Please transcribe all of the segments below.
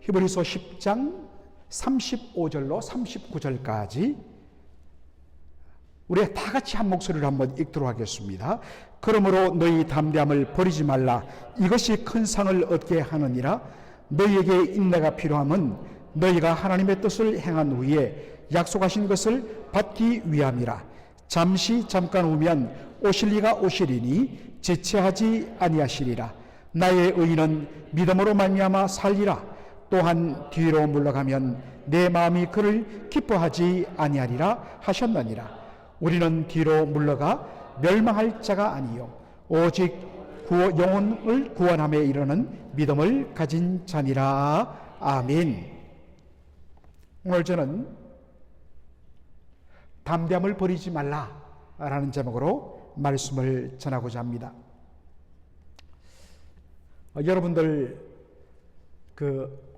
히브리서 10장 35절로 39절까지 우리 다 같이 한 목소리로 한번 읽도록 하겠습니다. 그러므로 너희 담대함을 버리지 말라. 이것이 큰 상을 얻게 하느니라. 너희에게 인내가 필요함은 너희가 하나님의 뜻을 행한 후에 약속하신 것을 받기 위함이라. 잠깐 오면 오실 이가 오시리니 지체하지 아니하시리라. 나의 의인은 믿음으로 말미암아 살리라. 또한 뒤로 물러가면 내 마음이 그를 기뻐하지 아니하리라 하셨느니라. 우리는 뒤로 물러가 멸망할 자가 아니요 오직 영혼을 구원함에 이르는 믿음을 가진 자니라. 아멘. 오늘 저는 담대함을 버리지 말라라는 제목으로 말씀을 전하고자 합니다. 여러분들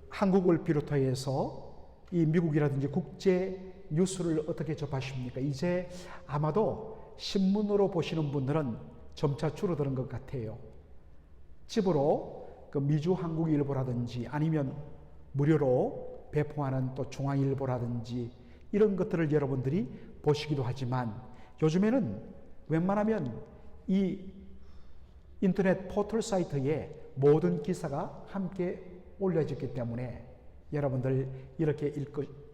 한국을 비롯해서 이 미국이라든지 국제 뉴스를 어떻게 접하십니까? 이제 아마도 신문으로 보시는 분들은 점차 줄어드는 것 같아요. 집으로 미주 한국일보라든지 아니면 무료로 배포하는 또 중앙일보라든지 이런 것들을 여러분들이 보시기도 하지만 요즘에는 웬만하면 이 인터넷 포털 사이트에 모든 기사가 함께 올려졌기 때문에 여러분들 이렇게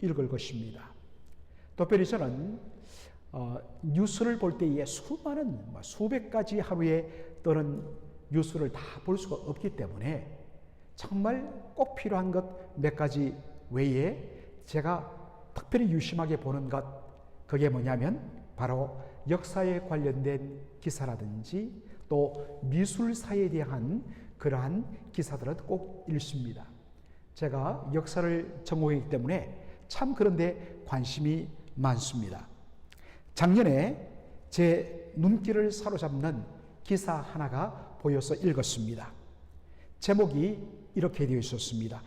읽을 것입니다. 특별히 저는 뉴스를 볼 때에 수많은 수백 가지 하루에 뜨는 뉴스를 다 볼 수가 없기 때문에 정말 꼭 필요한 것 몇 가지 외에 제가 특별히 유심하게 보는 것, 그게 뭐냐면 바로 역사에 관련된 기사라든지 또 미술사에 대한 그러한 기사들은 꼭 읽습니다. 제가 역사를 전공했기 때문에 참 그런데 관심이 많습니다. 작년에 제 눈길을 사로잡는 기사 하나가 보여서 읽었습니다. 제목이 이렇게 되어 있었습니다.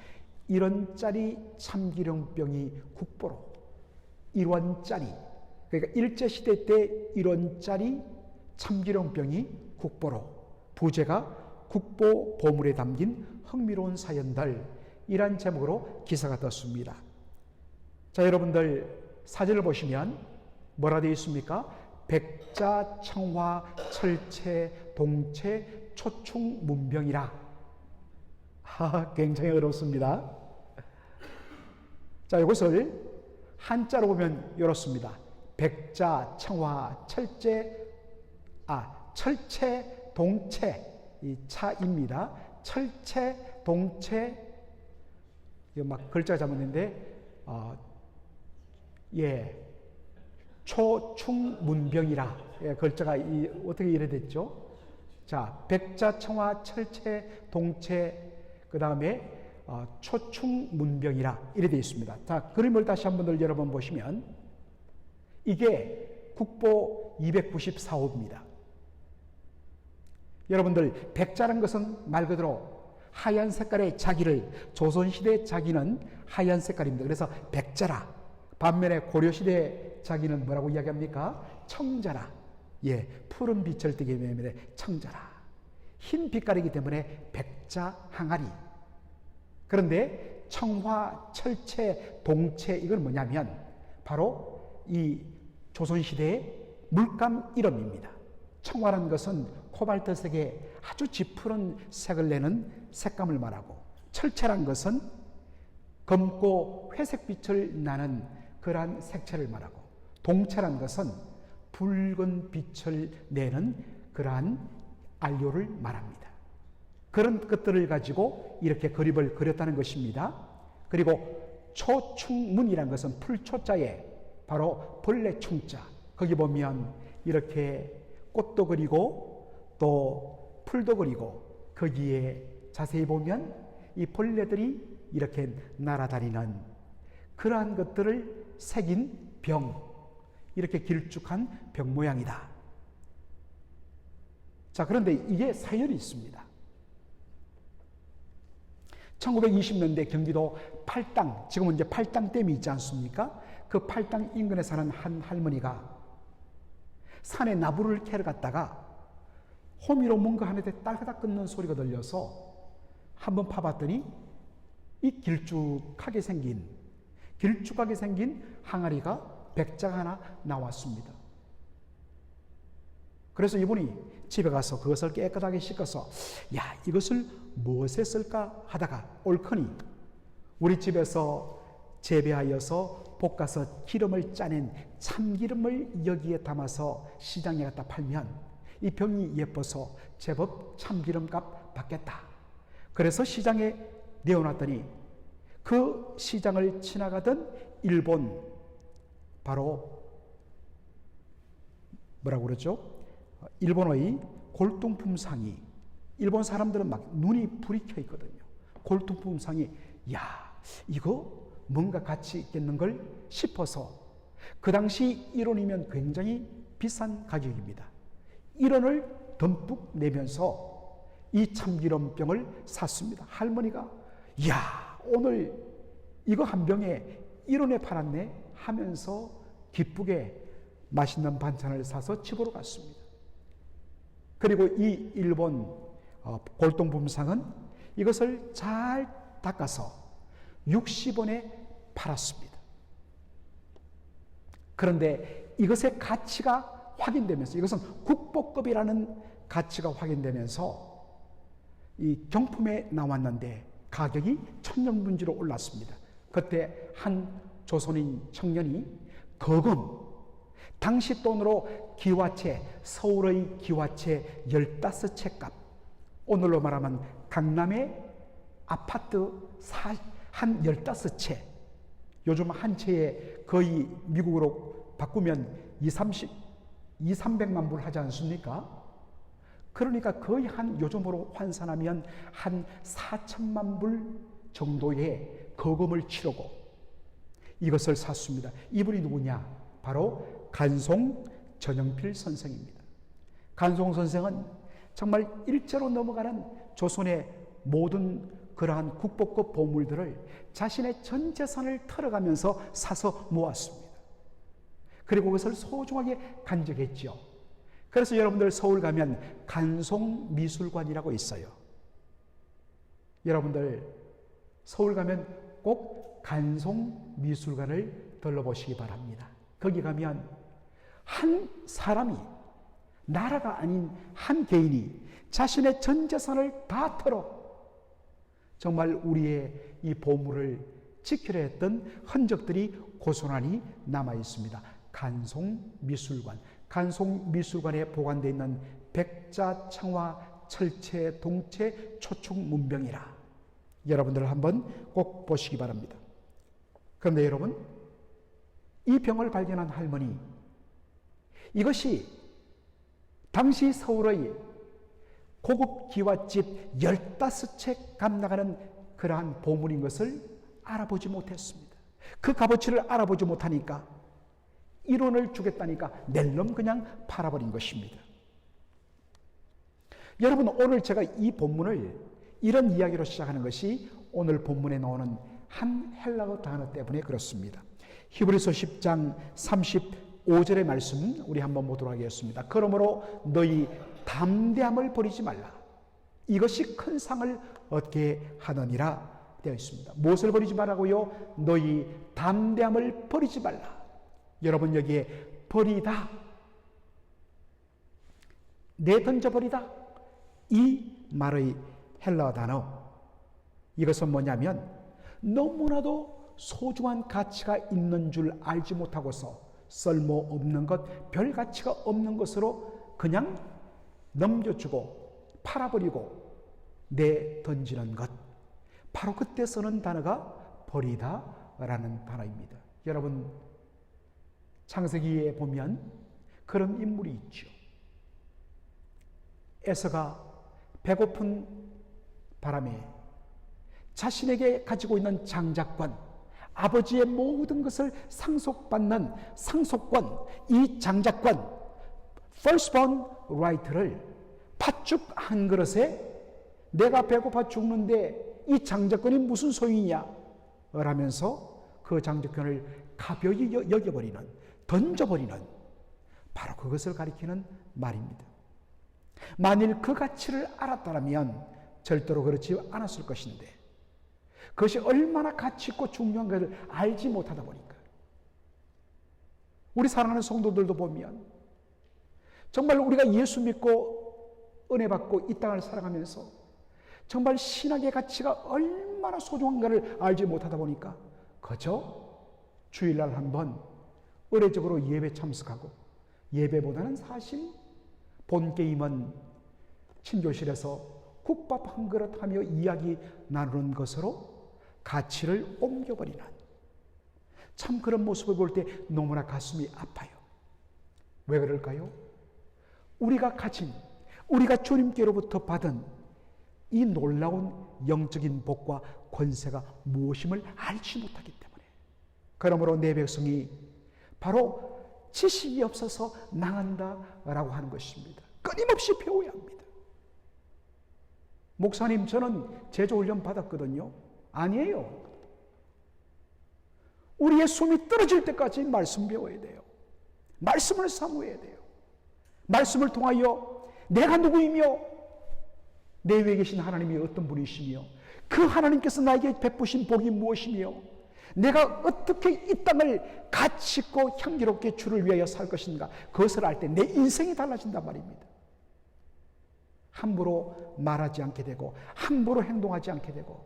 1원짜리 참기름병이 국보로. 1원짜리. 그러니까 일제시대 때 1원짜리 참기름병이 국보로. 부제가 국보 보물에 담긴 흥미로운 사연들, 이란 제목으로 기사가 떴습니다. 자, 여러분들 사진을 보시면 뭐라 되어 있습니까? 백자, 청화, 철체, 동체, 초충, 문병이라. 굉장히 어렵습니다. 자, 이것을 한자로 보면 이렇습니다. 백자, 청화, 철체, 동체, 이 차입니다. 철체, 동체, 이거 막 글자 잡았는데, 초충문병이라. 글자가 어떻게 이래 됐죠? 자, 백자, 청화, 철체, 동체, 그 다음에 초충문병이라. 이래 되어 있습니다. 자, 그림을 다시 한번 여러분 보시면, 이게 국보 294호입니다. 여러분들, 백자라는 것은 말 그대로 하얀 색깔의 자기를, 조선시대 자기는 하얀 색깔입니다. 그래서 백자라. 반면에 고려시대 자기는 뭐라고 이야기합니까? 청자라. 푸른 빛을 띠게 되면 청자라. 흰 빛깔이기 때문에 백자 항아리. 그런데 청화, 철체, 동체, 이건 뭐냐면 바로 이 조선시대의 물감 이름입니다. 청화라는 것은 코발트색의 아주 짙은 색을 내는 색감을 말하고, 철체란 것은 검고 회색빛을 나는 그러한 색채를 말하고, 동체란 것은 붉은 빛을 내는 그러한 안료를 말합니다. 그런 것들을 가지고 이렇게 그림을 그렸다는 것입니다. 그리고 초충문이라는 것은 풀초자에 바로 벌레 충자, 거기 보면 이렇게 꽃도 그리고 또 풀도 그리고 거기에 자세히 보면 이 벌레들이 이렇게 날아다니는 그러한 것들을 새긴 병, 이렇게 길쭉한 병 모양이다. 자, 그런데 이게 사연이 있습니다. 1920년대 경기도 팔당, 지금은 이제 팔당댐이 있지 않습니까? 그 팔당 인근에 사는 한 할머니가 산에 나무를 캐러 갔다가 호미로 뭔가 하는데 딸그닥 끊는 소리가 들려서 한번 파봤더니 이 길쭉하게 생긴 항아리가 백자가 하나 나왔습니다. 그래서 이분이 집에 가서 그것을 깨끗하게 씻어서 이것을 무엇에 쓸까 하다가 옳거니 우리 집에서 재배하여서 볶아서 기름을 짜낸 참기름을 여기에 담아서 시장에 갖다 팔면 이 병이 예뻐서 제법 참기름값 받겠다. 그래서 시장에 내어놨더니 그 시장을 지나가던 일본, 바로 뭐라고 그러죠? 일본의 골동품상이, 일본 사람들은 막 눈이 불이 켜 있거든요. 골동품상이 이거 뭔가 가치 있겠는 걸 싶어서, 그 당시 1원이면 굉장히 비싼 가격입니다. 1원을 듬뿍 내면서 이 참기름병을 샀습니다. 할머니가 오늘 이거 한 병에 1원에 팔았네 하면서 기쁘게 맛있는 반찬을 사서 집으로 갔습니다. 그리고 이 일본 골동품상은 이것을 잘 닦아서 60원에 팔았습니다. 그런데 이것의 가치가 확인되면서, 이것은 국보급이라는 가치가 확인되면서 이 경품에 나왔는데 가격이 천정분지로 올랐습니다. 그때 한 조선인 청년이 거금, 당시 돈으로 기와채, 서울의 기와채 15채 값, 오늘로 말하면 강남의 아파트 한 15채, 요즘 한 채에 거의 미국으로 바꾸면 200~300만 불 하지 않습니까? 그러니까 거의 요즘으로 환산하면 한 4천만 불 정도의 거금을 치르고 이것을 샀습니다. 이분이 누구냐? 바로 간송 전영필 선생입니다. 간송 선생은 정말 일제로 넘어가는 조선의 모든 그러한 국보급 보물들을 자신의 전 재산을 털어가면서 사서 모았습니다. 그리고 그것을 소중하게 간직했죠. 그래서 여러분들 서울 가면 간송미술관이라고 있어요. 여러분들 서울 가면 꼭 간송미술관을 들러보시기 바랍니다. 거기 가면 한 사람이, 나라가 아닌 한 개인이 자신의 전 재산을 다 털어 정말 우리의 이 보물을 지키려 했던 흔적들이 고스란히 남아 있습니다. 간송미술관. 간송미술관에 보관되어 있는 백자, 청화, 철체, 동체, 초축 문병이라 여러분들 한번 꼭 보시기 바랍니다. 그런데 여러분, 이 병을 발견한 할머니, 이것이 당시 서울의 고급 기와집 15채 값 나가는 그러한 보물인 것을 알아보지 못했습니다. 그 값어치를 알아보지 못하니까 1원을 주겠다니까 낼름 그냥 팔아버린 것입니다. 여러분, 오늘 제가 이 본문을 이런 이야기로 시작하는 것이 오늘 본문에 나오는 한 헬라어 단어 때문에 그렇습니다. 히브리서 10장 35절의 말씀 우리 한번 보도록 하겠습니다. 그러므로 너희 담대함을 버리지 말라. 이것이 큰 상을 얻게 하느니라 되어 있습니다. 무엇을 버리지 말라고요? 너희 담대함을 버리지 말라. 여러분, 여기에 버리다, 내던져버리다, 이 말의 헬라어 단어, 이것은 뭐냐면 너무나도 소중한 가치가 있는 줄 알지 못하고서 쓸모없는 것, 별 가치가 없는 것으로 그냥 넘겨주고 팔아버리고 내던지는 것, 바로 그때 쓰는 단어가 버리다라는 단어입니다. 여러분, 창세기에 보면 그런 인물이 있죠. 에서가 배고픈 바람에 자신에게 가지고 있는 장자권, 아버지의 모든 것을 상속받는 상속권, 이 장자권, firstborn right를 팥죽 한 그릇에 내가 배고파 죽는데 이 장자권이 무슨 소용이냐 라면서 그 장자권을 가벼이 여겨버리는, 던져버리는, 바로 그것을 가리키는 말입니다. 만일 그 가치를 알았다면 절대로 그렇지 않았을 것인데, 그것이 얼마나 가치 있고 중요한 것을 알지 못하다 보니까 우리 사랑하는 성도들도 보면 정말 우리가 예수 믿고 은혜 받고 이 땅을 살아가면서 정말 신학의 가치가 얼마나 소중한가를 알지 못하다 보니까 그저 주일날 한번 의례적으로 예배 참석하고 예배보다는 사실 본 게임은 친교실에서 국밥 한 그릇 하며 이야기 나누는 것으로 가치를 옮겨버리는 참 그런 모습을 볼 때 너무나 가슴이 아파요. 왜 그럴까요? 우리가 가진, 우리가 주님께로부터 받은 이 놀라운 영적인 복과 권세가 무엇임을 알지 못하기 때문에 그러므로 내 백성이 바로 지식이 없어서 망한다라고 하는 것입니다. 끊임없이 배워야 합니다. 목사님, 저는 제자훈련 받았거든요. 아니에요. 우리의 숨이 떨어질 때까지 말씀 배워야 돼요. 말씀을 사모해야 돼요. 말씀을 통하여 내가 누구이며 내 위에 계신 하나님이 어떤 분이시며 그 하나님께서 나에게 베푸신 복이 무엇이며 내가 어떻게 이 땅을 가치 있고 향기롭게 주를 위하여 살 것인가, 그것을 알 때 내 인생이 달라진단 말입니다. 함부로 말하지 않게 되고 함부로 행동하지 않게 되고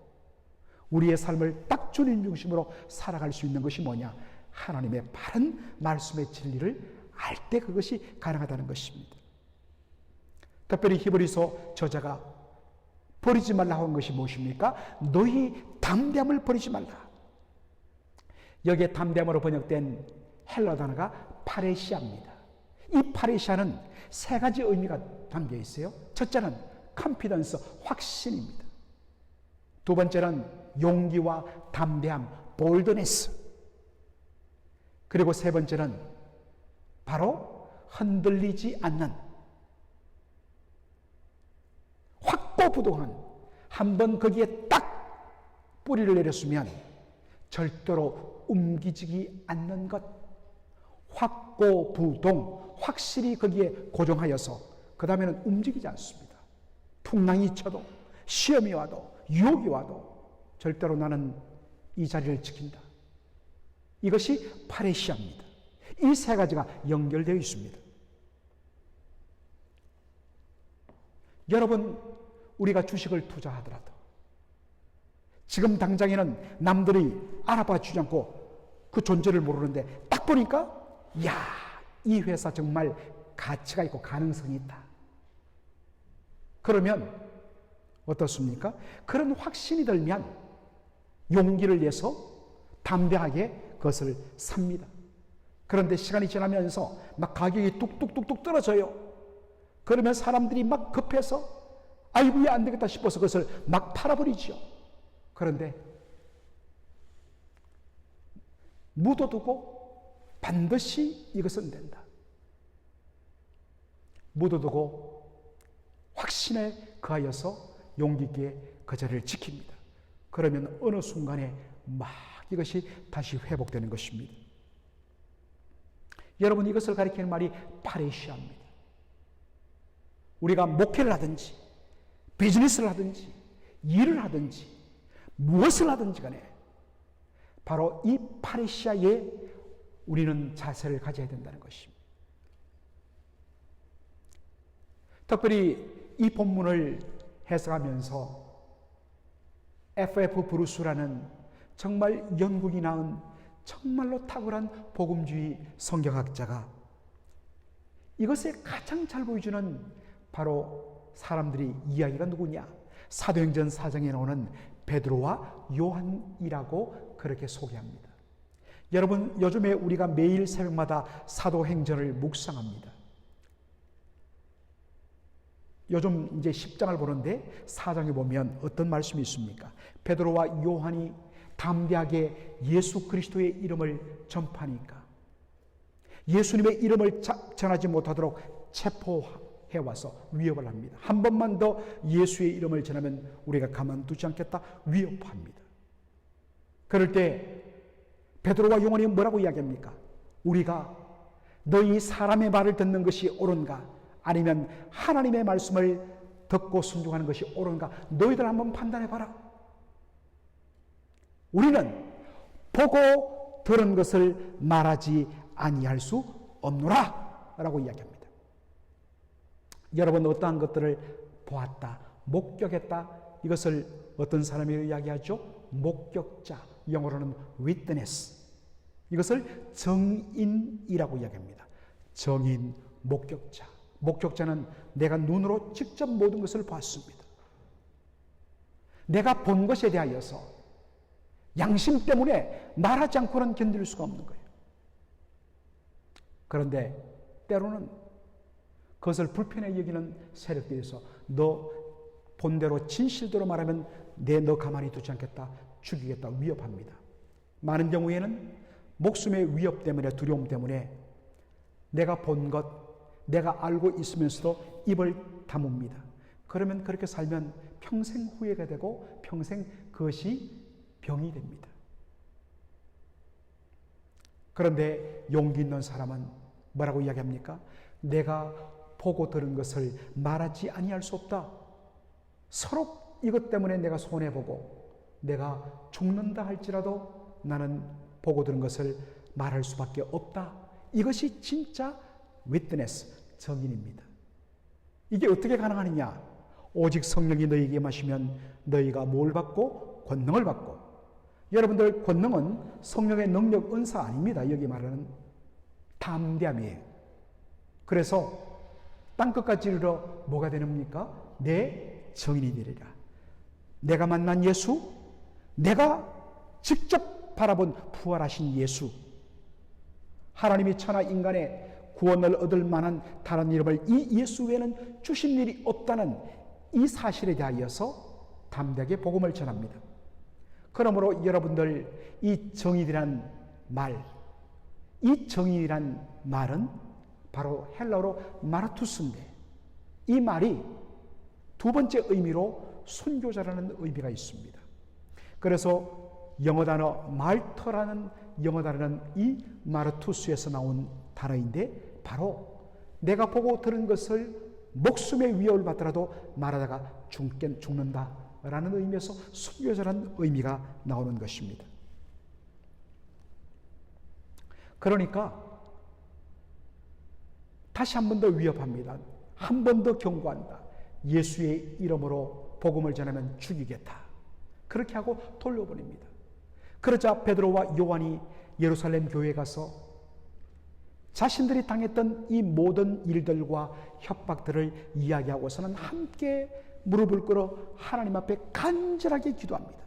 우리의 삶을 딱 주님 중심으로 살아갈 수 있는 것이 뭐냐? 하나님의 바른 말씀의 진리를 알 때 그것이 가능하다는 것입니다. 특별히 히브리서 저자가 버리지 말라고 한 것이 무엇입니까? 너희 담대함을 버리지 말라. 여기에 담대함으로 번역된 헬라 단어가 파레시아입니다. 이 파레시아는 세 가지 의미가 담겨 있어요. 첫째는 컨피던스, 확신입니다. 두 번째는 용기와 담대함, 볼드네스. 그리고 세 번째는 바로 흔들리지 않는 확고부동한, 한번 거기에 딱 뿌리를 내렸으면 절대로 옮기지기 않는 것. 확고부동, 확실히 거기에 고정하여서 그 다음에는 움직이지 않습니다. 풍랑이 쳐도 시험이 와도 유혹이 와도 절대로 나는 이 자리를 지킨다. 이것이 파레시아입니다. 이 세 가지가 연결되어 있습니다. 여러분, 우리가 주식을 투자하더라도 지금 당장에는 남들이 알아봐 주지 않고 그 존재를 모르는데 딱 보니까 야, 이 회사 정말 가치가 있고 가능성이 있다. 그러면 어떻습니까? 그런 확신이 들면 용기를 내서 담대하게 그것을 삽니다. 그런데 시간이 지나면서 막 가격이 뚝뚝뚝뚝 떨어져요. 그러면 사람들이 막 급해서 아이고 안 되겠다 싶어서 그것을 막 팔아버리죠. 그런데 묻어두고 반드시 이것은 된다. 묻어두고 확신에 거하여서 용기 있게 그 자리를 지킵니다. 그러면 어느 순간에 막 이것이 다시 회복되는 것입니다. 여러분, 이것을 가리키는 말이 파레시아입니다. 우리가 목회를 하든지 비즈니스를 하든지 일을 하든지 무엇을 하든지 간에 바로 이 파레시아에 우리는 자세를 가져야 된다는 것입니다. 특별히 이 본문을 해석하면서 F.F. 브루스라는 정말 영국이 낳은 정말로 탁월한 복음주의 성경학자가 이것에 가장 잘 보여주는 바로 사람들이 이야기가 누구냐? 사도행전 4장에 나오는 베드로와 요한이라고 그렇게 소개합니다. 여러분, 요즘에 우리가 매일 새벽마다 사도행전을 묵상합니다. 요즘 이제 10장을 보는데 4장에 보면 어떤 말씀이 있습니까? 베드로와 요한이 담대하게 예수 그리스도의 이름을 전파하니까 예수님의 이름을 전하지 못하도록 체포해와서 위협을 합니다. 한 번만 더 예수의 이름을 전하면 우리가 가만두지 않겠다 위협합니다. 그럴 때 베드로와 요한이 뭐라고 이야기합니까? 우리가 너희 사람의 말을 듣는 것이 옳은가? 아니면 하나님의 말씀을 듣고 순종하는 것이 옳은가? 너희들 한번 판단해봐라. 우리는 보고 들은 것을 말하지 아니할 수 없노라 라고 이야기합니다. 여러분, 어떠한 것들을 보았다, 목격했다, 이것을 어떤 사람이 이야기하죠? 목격자, 영어로는 witness. 이것을 정인이라고 이야기합니다. 정인, 목격자. 목격자는 내가 눈으로 직접 모든 것을 봤습니다. 내가 본 것에 대하여서 양심 때문에 말하지 않고는 견딜 수가 없는 거예요. 그런데 때로는 그것을 불편해 여기는 세력들에서 너 본대로 진실대로 말하면 너 가만히 두지 않겠다, 죽이겠다, 위협합니다. 많은 경우에는 목숨의 위협 때문에, 두려움 때문에 내가 본 것, 내가 알고 있으면서도 입을 다뭅니다. 그러면 그렇게 살면 평생 후회가 되고 평생 그것이 병이 됩니다. 그런데 용기 있는 사람은 뭐라고 이야기합니까? 내가 보고 들은 것을 말하지 아니할 수 없다. 서로 이것 때문에 내가 손해보고 내가 죽는다 할지라도 나는 보고 들은 것을 말할 수밖에 없다. 이것이 진짜 witness, 정인입니다. 이게 어떻게 가능하느냐? 오직 성령이 너희에게 임하시면 너희가 뭘 받고? 권능을 받고. 여러분들, 권능은 성령의 능력, 은사 아닙니다. 여기 말하는 담대함이에요. 그래서 땅끝까지 이르러 뭐가 되는입니까? 내 정인이 되리라. 내가 만난 예수, 내가 직접 바라본 부활하신 예수, 하나님이 천하 인간의 구원을 얻을 만한 다른 이름을 이 예수 외에는 주신 일이 없다는 이 사실에 대하여서 담대하게 복음을 전합니다. 그러므로 여러분들, 이 정의란 말, 이 정의란 말은 바로 헬라어로 마르투스인데, 이 말이 두 번째 의미로 순교자라는 의미가 있습니다. 그래서 영어 단어 말터라는 영어 단어는 이 마르투스에서 나온 단어인데, 바로 내가 보고 들은 것을 목숨의 위협을 받더라도 말하다가 죽는다라는 의미에서 순교자라는 의미가 나오는 것입니다. 그러니까 다시 한 번 더 위협합니다. 한 번 더 경고한다. 예수의 이름으로 복음을 전하면 죽이겠다. 그렇게 하고 돌려보냅니다. 그러자 베드로와 요한이 예루살렘 교회에 가서 자신들이 당했던 이 모든 일들과 협박들을 이야기하고서는 함께 무릎을 꿇어 하나님 앞에 간절하게 기도합니다.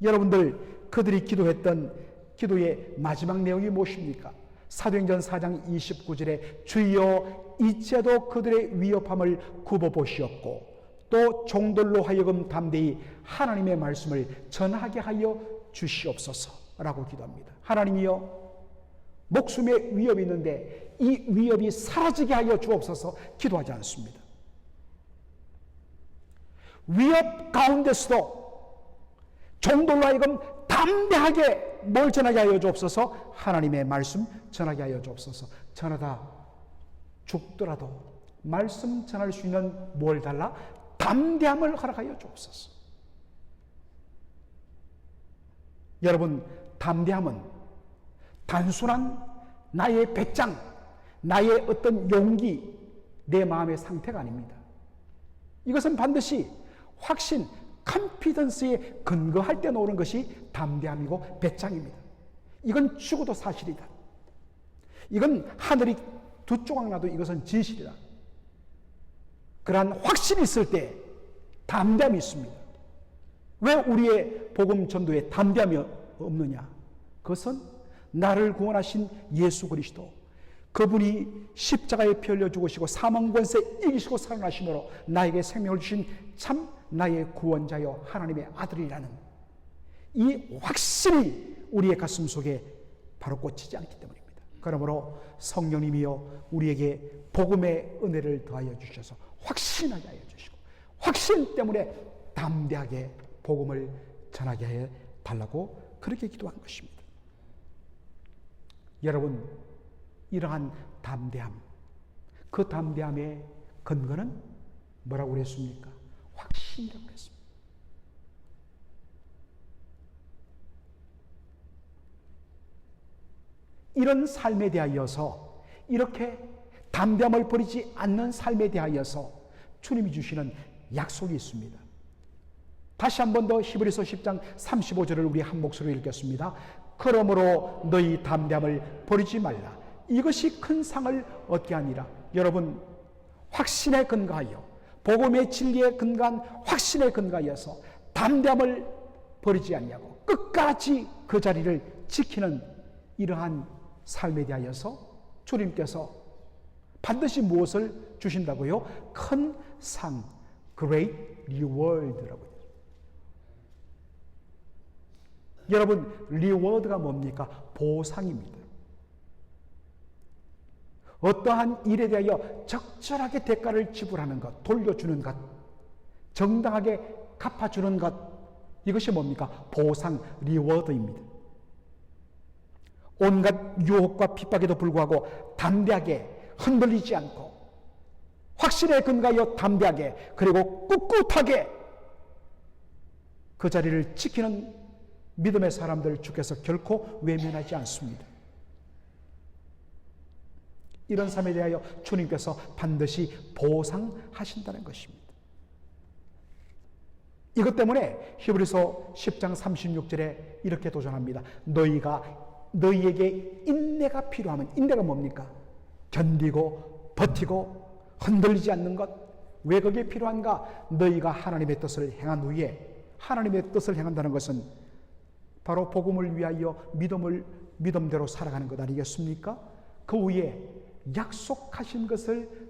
여러분들, 그들이 기도했던 기도의 마지막 내용이 무엇입니까? 사도행전 4장 29절에 주여 이제도 그들의 위협함을 굽어보시었고 또 종들로 하여금 담대히 하나님의 말씀을 전하게 하여 주시옵소서라고 기도합니다. 하나님이여, 목숨의 위협이 있는데 이 위협이 사라지게 하여 주옵소서 기도하지 않습니다. 위협 가운데서도 종들로 하여금 담대하게 뭘 전하게 하여 주옵소서? 하나님의 말씀 전하게 하여 주옵소서. 전하다 죽더라도 말씀 전할 수 있는 뭘 달라? 담대함을 허락하여 주옵소서. 여러분, 담대함은 단순한 나의 배짱, 나의 어떤 용기, 내 마음의 상태가 아닙니다. 이것은 반드시 확신, 컨피던스에 근거할 때 나오는 것이 담대함이고 배짱입니다. 이건 죽어도 사실이다. 이건 하늘이 두 조각 나도 이것은 진실이다. 그러한 확신이 있을 때 담대함이 있습니다. 왜 우리의 복음 전도에 담대함이 없느냐? 그것은 나를 구원하신 예수 그리스도, 그분이 십자가에 피 흘려 죽으시고 사망 권세 이기시고 살아나심으로 나에게 생명을 주신 참 나의 구원자여 하나님의 아들이라는 이 확신이 우리의 가슴 속에 바로 꽂히지 않기 때문입니다. 그러므로 성령님이여 우리에게 복음의 은혜를 더하여 주셔서 확신하게 하여 주시고 확신 때문에 담대하게 복음을 전하게 해 달라고 그렇게 기도한 것입니다. 여러분, 이러한 담대함, 그 담대함의 근거는 뭐라고 그랬습니까? 확신이라고 그랬습니다. 이런 삶에 대하여서, 이렇게 담대함을 버리지 않는 삶에 대하여서 주님이 주시는 약속이 있습니다. 다시 한 번 더 히브리서 10장 35절을 우리 한 목소리로 읽겠습니다. 그러므로 너희 담대함을 버리지 말라. 이것이 큰 상을 얻게 하니라. 여러분, 확신에 근거하여, 복음의 진리에 근거한 확신에 근거하여서 담대함을 버리지 않냐고 끝까지 그 자리를 지키는 이러한 삶에 대하여서 주님께서 반드시 무엇을 주신다고요? 큰 상, great reward라고요. 여러분, 리워드가 뭡니까? 보상입니다. 어떠한 일에 대하여 적절하게 대가를 지불하는 것, 돌려주는 것, 정당하게 갚아주는 것, 이것이 뭡니까? 보상, 리워드입니다. 온갖 유혹과 핍박에도 불구하고 담대하게 흔들리지 않고 확신에 근거하여 담대하게 그리고 꿋꿋하게 그 자리를 지키는 믿음의 사람들 주께서 결코 외면하지 않습니다. 이런 삶에 대하여 주님께서 반드시 보상하신다는 것입니다. 이것 때문에 히브리서 10장 36절에 이렇게 도전합니다. 너희에게 인내가 필요하면, 인내가 뭡니까? 견디고 버티고 흔들리지 않는 것. 왜 그게 필요한가? 너희가 하나님의 뜻을 행한 후에, 하나님의 뜻을 행한다는 것은 바로 복음을 위하여 믿음대로 살아가는 것 아니겠습니까? 그 후에 약속하신 것을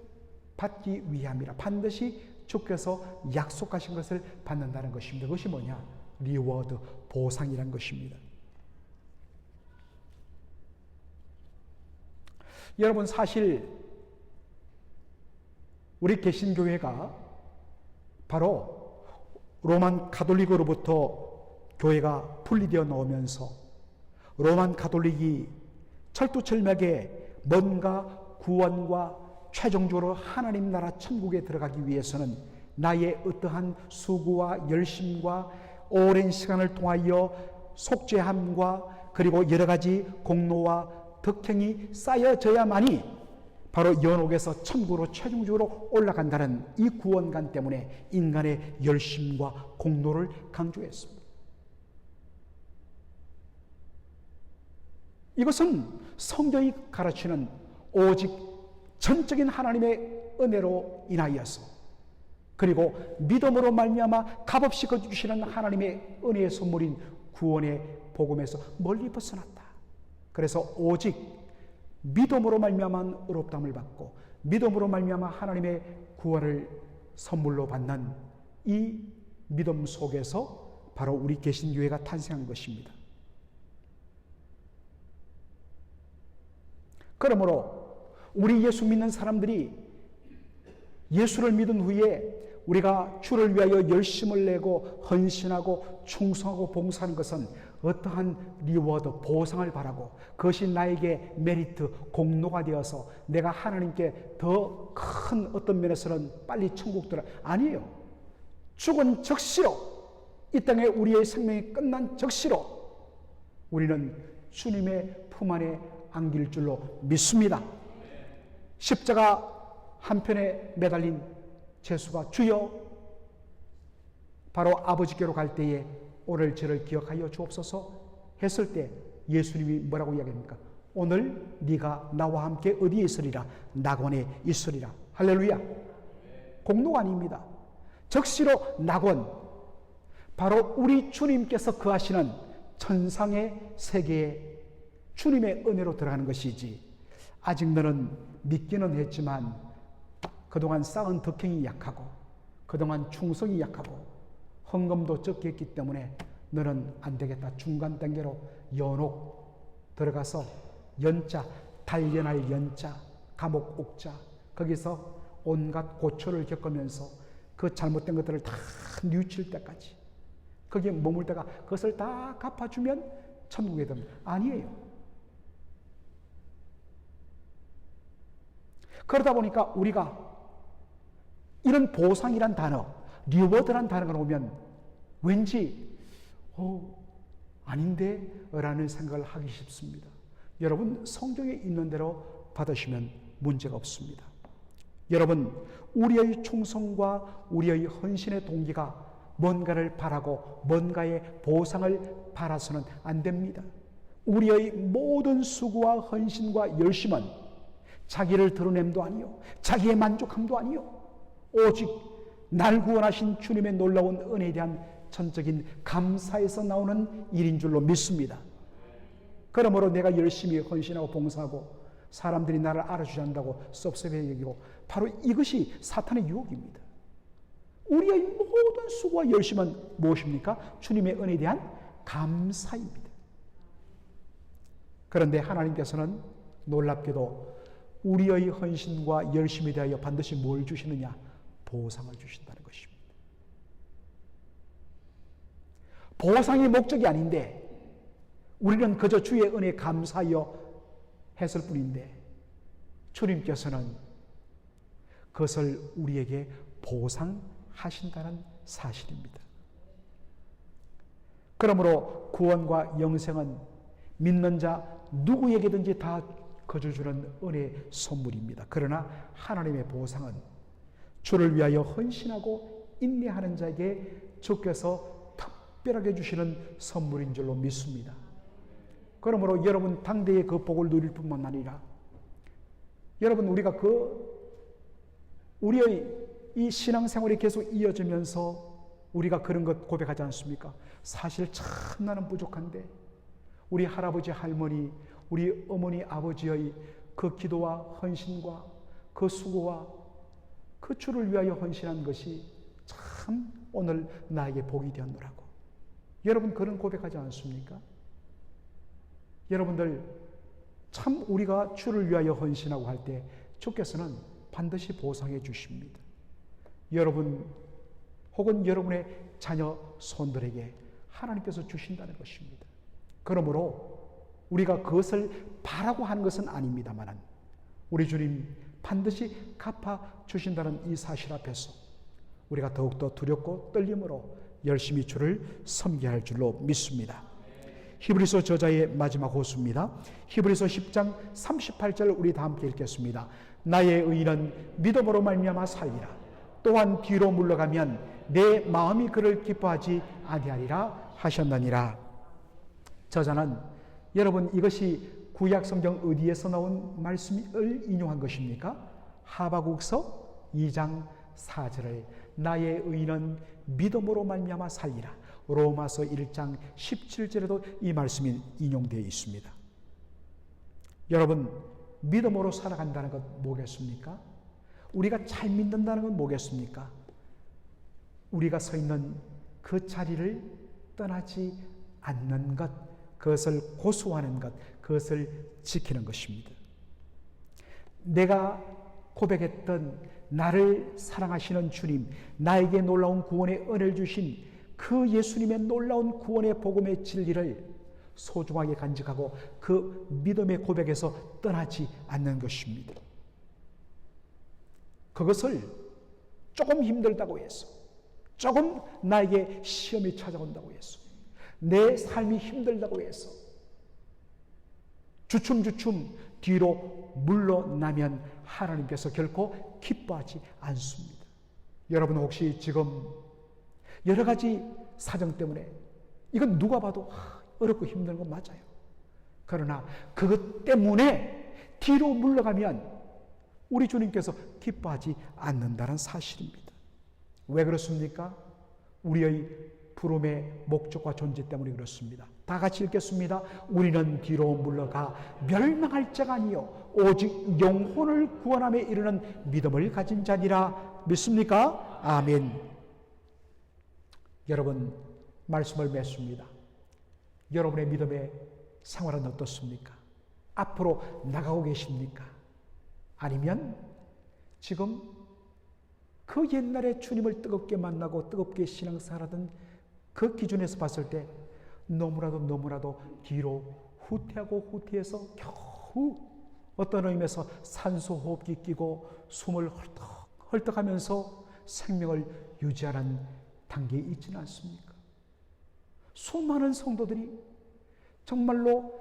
받기 위함이라. 반드시 주께서 약속하신 것을 받는다는 것입니다. 그것이 뭐냐? 리워드, 보상이란 것입니다. 여러분, 사실 우리 개신교회가 바로 로만 가톨릭으로부터 교회가 분리되어 나오면서 로만 가톨릭이 철두철미하게 뭔가 구원과 최종적으로 하나님 나라 천국에 들어가기 위해서는 나의 어떠한 수고와 열심과 오랜 시간을 통하여 속죄함과 그리고 여러 가지 공로와 덕행이 쌓여져야만이 바로 연옥에서 천국으로 최종적으로 올라간다는 이 구원관 때문에 인간의 열심과 공로를 강조했습니다. 이것은 성경이 가르치는 오직 전적인 하나님의 은혜로 인하여서, 그리고 믿음으로 말미암아 값없이 거두시는 하나님의 은혜의 선물인 구원의 복음에서 멀리 벗어났다. 그래서 오직 믿음으로 말미암아 의롭다함을 받고 믿음으로 말미암아 하나님의 구원을 선물로 받는 이 믿음 속에서 바로 우리 개신교회가 탄생한 것입니다. 그러므로 우리 예수 믿는 사람들이 예수를 믿은 후에 우리가 주를 위하여 열심을 내고 헌신하고 충성하고 봉사하는 것은 어떠한 리워드, 보상을 바라고 그것이 나에게 메리트, 공로가 되어서 내가 하나님께 더 큰 어떤 면에서는 빨리 천국 들어, 아니에요. 죽은 적시로, 이 땅에 우리의 생명이 끝난 적시로 우리는 주님의 품 안에 안길 줄로 믿습니다. 십자가 한편에 매달린 제수가 주여 바로 아버지께로 갈 때에 오늘 저를 기억하여 주옵소서 했을 때 예수님이 뭐라고 이야기합니까? 오늘 네가 나와 함께 어디에 있으리라? 낙원에 있으리라. 할렐루야. 공로가 아닙니다. 적시로 낙원, 바로 우리 주님께서 거하시는 천상의 세계에 주님의 은혜로 들어가는 것이지, 아직 너는 믿기는 했지만 그동안 쌓은 덕행이 약하고 그동안 충성이 약하고 헌금도 적게 했기 때문에 너는 안 되겠다. 중간 단계로 연옥 들어가서 연자, 단련할 연자, 감옥 옥자, 거기서 온갖 고초를 겪으면서 그 잘못된 것들을 다 뉘우칠 때까지 거기에 머물다가 그것을 다 갚아주면 천국에 듭니다. 아니에요. 그러다 보니까 우리가 이런 보상이란 단어, 리워드란 단어가 나오면 왠지 아닌데? 라는 생각을 하기 쉽습니다. 여러분 성경에 있는 대로 받으시면 문제가 없습니다. 여러분, 우리의 충성과 우리의 헌신의 동기가 뭔가를 바라고 뭔가의 보상을 바라서는 안 됩니다. 우리의 모든 수고와 헌신과 열심은 자기를 드러냄도 아니요, 자기의 만족함도 아니요, 오직 날 구원하신 주님의 놀라운 은혜에 대한 전적인 감사에서 나오는 일인 줄로 믿습니다. 그러므로 내가 열심히 헌신하고 봉사하고 사람들이 나를 알아주지 않는다고 섭섭해 여기고, 바로 이것이 사탄의 유혹입니다. 우리의 모든 수고와 열심은 무엇입니까? 주님의 은혜에 대한 감사입니다. 그런데 하나님께서는 놀랍게도 우리의 헌신과 열심에 대하여 반드시 뭘 주시느냐? 보상을 주신다는 것입니다. 보상이 목적이 아닌데 우리는 그저 주의 은혜에 감사하여 했을 뿐인데 주님께서는 그것을 우리에게 보상하신다는 사실입니다. 그러므로 구원과 영생은 믿는 자 누구에게든지 다 거저주는 은혜의 선물입니다. 그러나 하나님의 보상은 주를 위하여 헌신하고 인내하는 자에게 주께서 특별하게 주시는 선물인 줄로 믿습니다. 그러므로 여러분 당대의 그 복을 누릴 뿐만 아니라 여러분 우리가 우리의 이 신앙생활이 계속 이어지면서 우리가 그런 것 고백하지 않습니까? 사실 참 나는 부족한데 우리 할아버지 할머니 우리 어머니 아버지의 그 기도와 헌신과 그 수고와 그 주를 위하여 헌신한 것이 참 오늘 나에게 복이 되었노라고. 여러분 그런 고백하지 않습니까? 여러분들 참 우리가 주를 위하여 헌신하고 할 때 주께서는 반드시 보상해 주십니다. 여러분 혹은 여러분의 자녀 손들에게 하나님께서 주신다는 것입니다. 그러므로 우리가 그것을 바라고 하는 것은 아닙니다만 우리 주님 반드시 갚아 주신다는 이 사실 앞에서 우리가 더욱더 두렵고 떨림으로 열심히 주를 섬겨야 할 줄로 믿습니다. 히브리서 저자의 마지막 호수입니다. 히브리서 10장 38절 우리 다 함께 읽겠습니다. 나의 의인은 믿음으로 말미암아 살리라. 또한 뒤로 물러가면 내 마음이 그를 기뻐하지 아니하리라 하셨느니라. 저자는 여러분 이것이 구약 성경 어디에서 나온 말씀을 인용한 것입니까? 하바국서 2장 4절을 나의 의인은 믿음으로 말미암아 살리라. 로마서 1장 17절에도 이 말씀이 인용되어 있습니다. 여러분 믿음으로 살아간다는 것 뭐겠습니까? 우리가 잘 믿는다는 건 뭐겠습니까? 우리가 서 있는 그 자리를 떠나지 않는 것, 그것을 고수하는 것, 그것을 지키는 것입니다. 내가 고백했던 나를 사랑하시는 주님, 나에게 놀라운 구원의 은혜를 주신 그 예수님의 놀라운 구원의 복음의 진리를 소중하게 간직하고 그 믿음의 고백에서 떠나지 않는 것입니다. 그것을 조금 힘들다고 해서, 조금 나에게 시험이 찾아온다고 해서, 내 삶이 힘들다고 해서 주춤주춤 뒤로 물러나면 하나님께서 결코 기뻐하지 않습니다. 여러분 혹시 지금 여러 가지 사정 때문에 이건 누가 봐도 어렵고 힘든 건 맞아요. 그러나 그것 때문에 뒤로 물러가면 우리 주님께서 기뻐하지 않는다는 사실입니다. 왜 그렇습니까? 우리의 부름의 목적과 존재 때문에 그렇습니다. 다 같이 읽겠습니다. 우리는 뒤로 물러가 멸망할 자가 아니요 오직 영혼을 구원함에 이르는 믿음을 가진 자니라. 믿습니까? 아멘. 여러분 말씀을 맺습니다. 여러분의 믿음의 생활은 어떻습니까? 앞으로 나가고 계십니까? 아니면 지금 그 옛날에 주님을 뜨겁게 만나고 뜨겁게 신앙생활하던 그 기준에서 봤을 때 너무나도 뒤로 후퇴해서 겨우 어떤 의미에서 산소 호흡기 끼고 숨을 헐떡하면서 생명을 유지하는 단계에 있지는 않습니까? 수많은 성도들이 정말로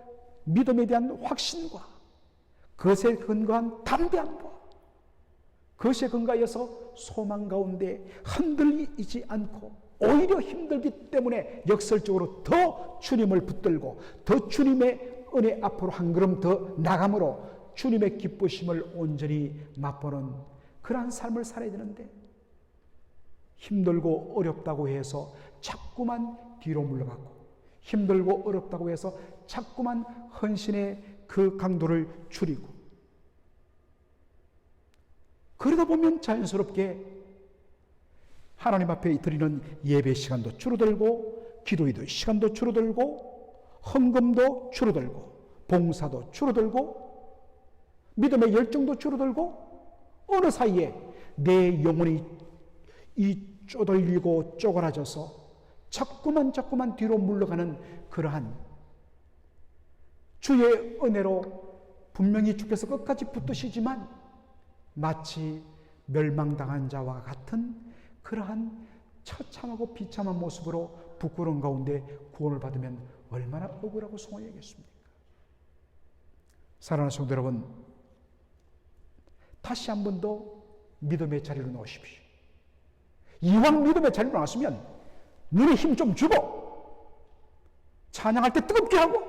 믿음에 대한 확신과 그것에 근거한 담대함과 그것에 근거하여서 소망 가운데 흔들리지 않고 오히려 힘들기 때문에 역설적으로 더 주님을 붙들고 더 주님의 은혜 앞으로 한 걸음 더 나감으로 주님의 기쁘심을 온전히 맛보는 그러한 삶을 살아야 되는데, 힘들고 어렵다고 해서 자꾸만 뒤로 물러가고 힘들고 어렵다고 해서 자꾸만 헌신의 그 강도를 줄이고, 그러다 보면 자연스럽게 하나님 앞에 드리는 예배 시간도 줄어들고 기도의 시간도 줄어들고 헌금도 줄어들고 봉사도 줄어들고 믿음의 열정도 줄어들고, 어느 사이에 내 영혼이 이 쪼들리고 쪼그라져서 자꾸만 뒤로 물러가는 그러한, 주의 은혜로 분명히 주께서 끝까지 붙드시지만 마치 멸망당한 자와 같은 그러한 처참하고 비참한 모습으로 부끄러운 가운데 구원을 받으면 얼마나 억울하고 송하겠습니까? 사랑하는 성도 여러분, 다시 한 번 더 믿음의 자리로 나오십시오. 이왕 믿음의 자리로 나왔으면 눈에 힘 좀 주고 찬양할 때 뜨겁게 하고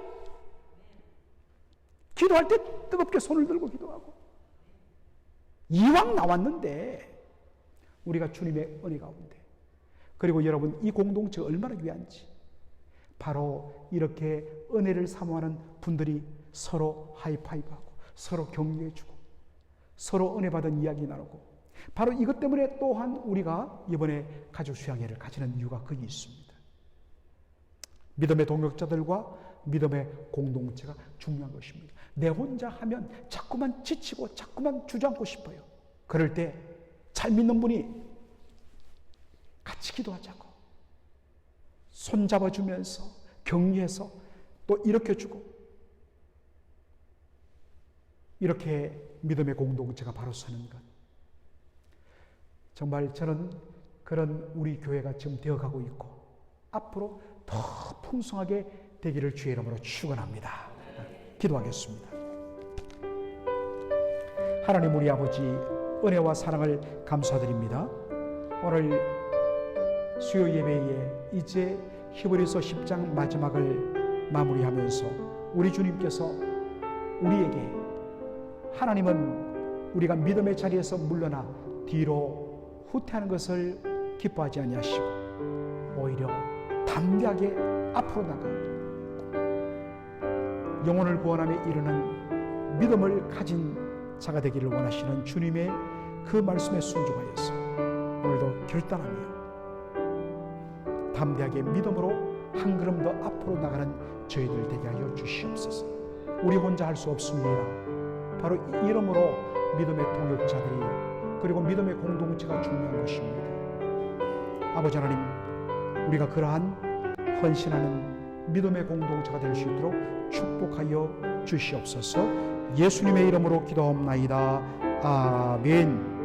기도할 때 뜨겁게 손을 들고 기도하고, 이왕 나왔는데 우리가 주님의 은혜 가운데, 그리고 여러분 이 공동체가 얼마나 귀한지, 바로 이렇게 은혜를 사모하는 분들이 서로 하이파이브하고 서로 격려해주고 서로 은혜 받은 이야기 나누고, 바로 이것 때문에 또한 우리가 이번에 가족 수양회를 가지는 이유가 거기 있습니다. 믿음의 동역자들과 믿음의 공동체가 중요한 것입니다. 내 혼자 하면 자꾸만 지치고 자꾸만 주저앉고 싶어요. 그럴 때 잘 믿는 분이 같이 기도하자고 손잡아주면서 격려해서 또 일으켜주고, 이렇게 믿음의 공동체가 바로 서는 것, 정말 저는 그런 우리 교회가 지금 되어가고 있고 앞으로 더 풍성하게 되기를 주의 이름으로 축원합니다. 기도하겠습니다. 하나님 우리 아버지, 은혜와 사랑을 감사드립니다. 오늘 수요 예배에 이제 히브리서 10장 마지막을 마무리하면서 우리 주님께서 우리에게, 하나님은 우리가 믿음의 자리에서 물러나 뒤로 후퇴하는 것을 기뻐하지 아니하시고 오히려 담대하게 앞으로 나가 영혼을 구원함에 이르는 믿음을 가진 자가 되기를 원하시는 주님의 그 말씀에 순종하여서 오늘도 결단하며 담대하게 믿음으로 한 걸음 더 앞으로 나가는 저희들 되게 하여 주시옵소서. 우리 혼자 할 수 없습니다. 바로 이 이름으로 믿음의 동역자들이, 그리고 믿음의 공동체가 중요한 것입니다. 아버지 하나님, 우리가 그러한 헌신하는 믿음의 공동체가 될 수 있도록 축복하여 주시옵소서. 예수님의 이름으로 기도하옵나이다. 아멘.